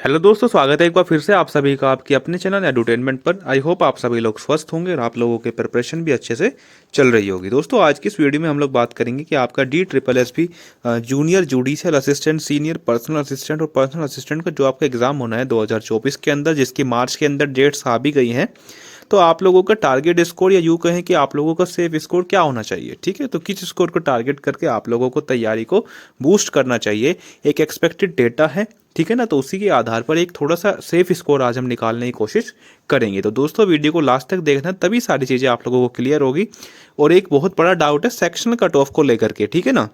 Hello दोस्तों, स्वागत है एक बार फिर से आप सभी का आपके अपने चैनल एडुटेनमेंट पर। आई होप आप सभी लोग स्वस्थ होंगे और आप लोगों के प्रिपरेशन भी अच्छे से चल रही होगी। दोस्तों आज की इस वीडियो में हम लोग बात करेंगे कि आपका DSSS junior judicial assistant, senior personal assistant और पर्सनल असिस्टेंट का जो आपका एग्जाम होना है 2024 के अंदर, जिसकी मार्च के अंदर डेट्स आ भी गई हैं। तो आप लोगों का टारगेट स्कोर या यूँ कहें कि आप लोगों का सेफ स्कोर क्या होना चाहिए, ठीक है। तो किस स्कोर को टारगेट करके आप लोगों को तैयारी को बूस्ट करना चाहिए, एक एक्सपेक्टेड डेटा है, ठीक है ना। तो उसी के आधार पर एक थोड़ा सा सेफ स्कोर आज हम निकालने की कोशिश करेंगे। तो दोस्तों वीडियो को लास्ट तक देखना, तभी सारी चीज़ें आप लोगों को क्लियर होगी। और एक बहुत बड़ा डाउट है सेक्शनल कट ऑफ को लेकर के, ठीक है ना।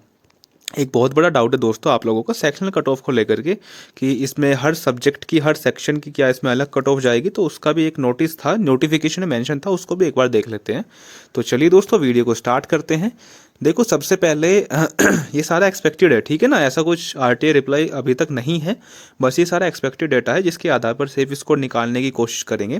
एक बहुत बड़ा डाउट है दोस्तों आप लोगों का सेक्शनल कट ऑफ को लेकर के कि इसमें हर सब्जेक्ट की, हर सेक्शन की क्या इसमें अलग कट ऑफ जाएगी। तो उसका भी एक नोटिस था, नोटिफिकेशन में मेंशन था, उसको भी एक बार देख लेते हैं। तो चलिए दोस्तों वीडियो को स्टार्ट करते हैं। देखो सबसे पहले ये सारा एक्सपेक्टेड है, ठीक है ना। ऐसा कुछ RTA रिप्लाई अभी तक नहीं है, बस ये सारा एक्सपेक्टेड डेटा है जिसके आधार पर सेफ स्कोर निकालने की कोशिश करेंगे।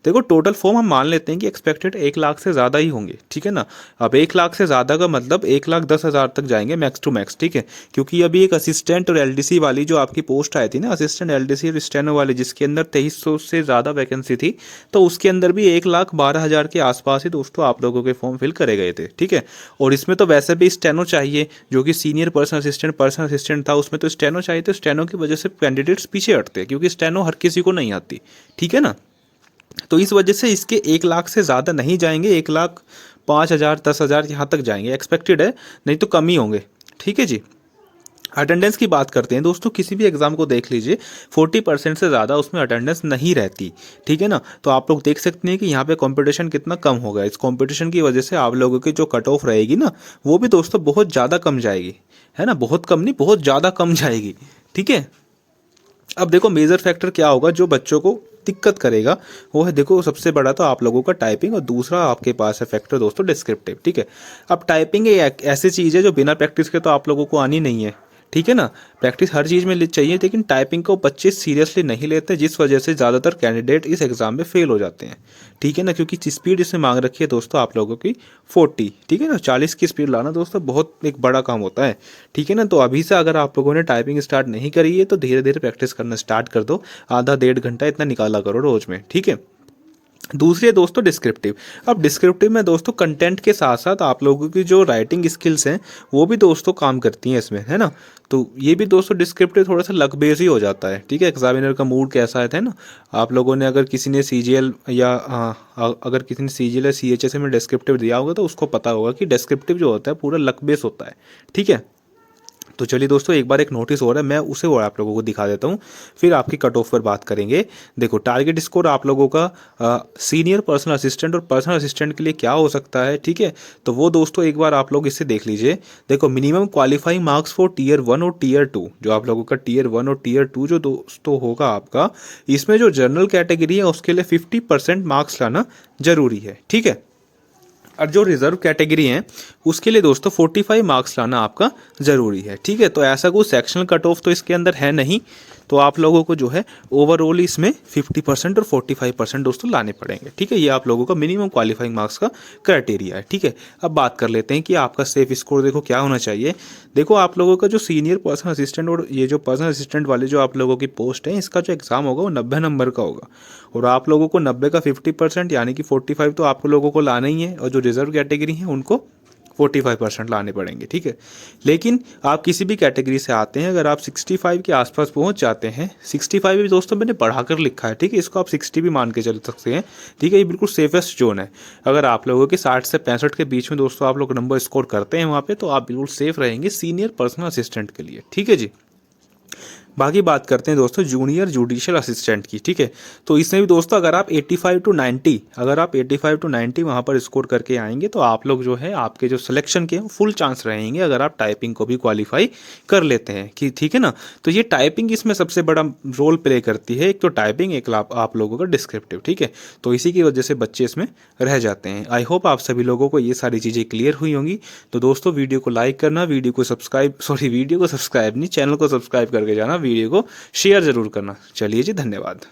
देखो टोटल फॉर्म हम मान लेते हैं कि एक्सपेक्टेड 1 लाख से ज़्यादा ही होंगे, ठीक है ना। अब 1 लाख से ज़्यादा का मतलब 1,10,000 तक जाएंगे मैक्स टू मैक्स, ठीक है। क्योंकि अभी एक असिस्टेंट और LDC वाली जो आपकी पोस्ट आई थी ना, असिस्टेंट LDC और स्टेनो वाली, जिसके अंदर 2300 से ज़्यादा वैकेंसी थी, तो उसके अंदर भी 1,12,000 के आसपास ही दोस्तों आप लोगों के फॉर्म फिल करे गए थे, ठीक है। और इसमें तो वैसे भी स्टेनो चाहिए, जो कि सीनियर पर्सनल असिस्टेंट था, उसमें तो स्टेनो चाहिए। तो स्टेनो की वजह से कैंडिडेट्स पीछे हटते हैं, क्योंकि स्टेनो हर किसी को नहीं आती, ठीक है ना। तो इस वजह से इसके 1 लाख से ज़्यादा नहीं जाएंगे, 1,05,000 10,000 यहाँ तक जाएंगे, एक्सपेक्टेड है, नहीं तो कम ही होंगे, ठीक है जी। अटेंडेंस की बात करते हैं दोस्तों, किसी भी एग्जाम को देख लीजिए, 40% से ज़्यादा उसमें अटेंडेंस नहीं रहती, ठीक है ना। तो आप लोग देख सकते हैं कि यहाँ पे कंपटीशन कितना कम हो गया। इस कंपटीशन की वजह से आप लोगों की जो कट ऑफ रहेगी ना, वो भी दोस्तों बहुत ज़्यादा कम जाएगी, है ना। बहुत कम नहीं, बहुत ज़्यादा कम जाएगी, ठीक है। अब देखो मेजर फैक्टर क्या होगा जो बच्चों को दिक्कत करेगा, वो है देखो सबसे बड़ा तो आप लोगों का टाइपिंग, और दूसरा आपके पास है फैक्टर दोस्तों डिस्क्रिप्टिव, ठीक है। अब टाइपिंग एक ऐसी चीज़ है जो बिना प्रैक्टिस के तो आप लोगों को आनी नहीं है, ठीक है ना। प्रैक्टिस हर चीज़ में चाहिए, लेकिन टाइपिंग को बच्चे सीरियसली नहीं लेते, जिस वजह से ज़्यादातर कैंडिडेट इस एग्ज़ाम में फेल हो जाते हैं, ठीक है ना। क्योंकि स्पीड इसमें मांग रखी है दोस्तों आप लोगों की 40, ठीक है ना। 40 की स्पीड लाना दोस्तों बहुत एक बड़ा काम होता है, ठीक है ना। तो अभी से अगर आप लोगों ने टाइपिंग स्टार्ट नहीं करी है तो धीरे धीरे प्रैक्टिस करना स्टार्ट कर दो, आधा 1.5 घंटा इतना निकाला करो रोज़ में, ठीक है। दूसरी है दोस्तों डिस्क्रिप्टिव। अब डिस्क्रिप्टिव में दोस्तों कंटेंट के साथ साथ आप लोगों की जो राइटिंग स्किल्स हैं वो भी दोस्तों काम करती हैं इसमें, है ना। तो ये भी दोस्तों डिस्क्रिप्टिव थोड़ा सा लक बेस ही हो जाता है, ठीक है। एग्जामिनर का मूड कैसा है ना, आप लोगों ने अगर किसी ने CGL या अगर किसी ने CGL या CHS में डिस्क्रिप्टिव दिया होगा तो उसको पता होगा कि डिस्क्रिप्टिव जो होता है पूरा लक बेस होता है, ठीक है। तो चलिए दोस्तों एक बार एक नोटिस हो रहा है, मैं उसे और आप लोगों को दिखा देता हूँ, फिर आपकी कट ऑफ पर बात करेंगे। देखो टारगेट स्कोर आप लोगों का सीनियर पर्सनल असिस्टेंट और पर्सनल असिस्टेंट के लिए क्या हो सकता है, ठीक है। तो वो दोस्तों एक बार आप लोग इससे देख लीजिए। देखो minimum qualifying marks for Tier 1 और Tier 2, जो आप लोगों का Tier 1 और Tier 2 जो दोस्तों होगा आपका, इसमें जो जनरल कैटेगरी है उसके लिए 50% मार्क्स लाना जरूरी है, ठीक है। और जो रिजर्व कैटेगरी है उसके लिए दोस्तों 45 मार्क्स लाना आपका ज़रूरी है, ठीक है। तो ऐसा कोई सेक्शनल कट ऑफ तो इसके अंदर है नहीं, तो आप लोगों को जो है ओवरऑल इसमें 50% और 45% दोस्तों लाने पड़ेंगे, ठीक है। ये आप लोगों का मिनिमम क्वालिफाइंग मार्क्स का क्राइटेरिया है, ठीक है। अब बात कर लेते हैं कि आपका सेफ स्कोर देखो क्या होना चाहिए। देखो आप लोगों का जो सीनियर पर्सनल असिस्टेंट और ये जो पर्सनल असिस्टेंट वाले जो आप लोगों की पोस्ट है, इसका जो एग्ज़ाम होगा वो 90 नंबर का होगा, और आप लोगों को 90 का 50% यानी कि 45 तो आप लोगों को लाना ही है, और जो रिजर्व कैटेगरी है उनको 45% लाने पड़ेंगे, ठीक है। लेकिन आप किसी भी कैटेगरी से आते हैं, अगर आप 65 के आसपास पहुंच जाते हैं, 65 भी दोस्तों मैंने बढ़ाकर लिखा है, ठीक है, इसको आप 60 भी मान के चल सकते हैं, ठीक है। ये बिल्कुल सेफेस्ट जोन है। अगर आप लोगों के 60 से 65 के बीच में दोस्तों आप लोग नंबर स्कोर करते हैं वहाँ पे, तो आप बिल्कुल सेफ रहेंगे सीनियर पर्सनल असिस्टेंट के लिए, ठीक है जी। बाकी बात करते हैं दोस्तों जूनियर जुडिशियल असिस्टेंट की, ठीक है। तो इसमें भी दोस्तों अगर आप 85 to 90 वहाँ पर स्कोर करके आएंगे तो आप लोग जो है आपके जो सिलेक्शन के फुल चांस रहेंगे, अगर आप टाइपिंग को भी क्वालिफाई कर लेते हैं कि, ठीक है ना। तो ये टाइपिंग इसमें सबसे बड़ा रोल प्ले करती है, एक तो टाइपिंग, एक आप लोगों का डिस्क्रिप्टिव, ठीक है। तो इसी की वजह से बच्चे इसमें रह जाते हैं। आई होप आप सभी लोगों को ये सारी चीज़ें क्लियर हुई होंगी। तो दोस्तों वीडियो को लाइक करना, वीडियो को सब्सक्राइब नहीं, चैनल को सब्सक्राइब करके जाना, वीडियो को शेयर जरूर करना। चलिए जी, धन्यवाद।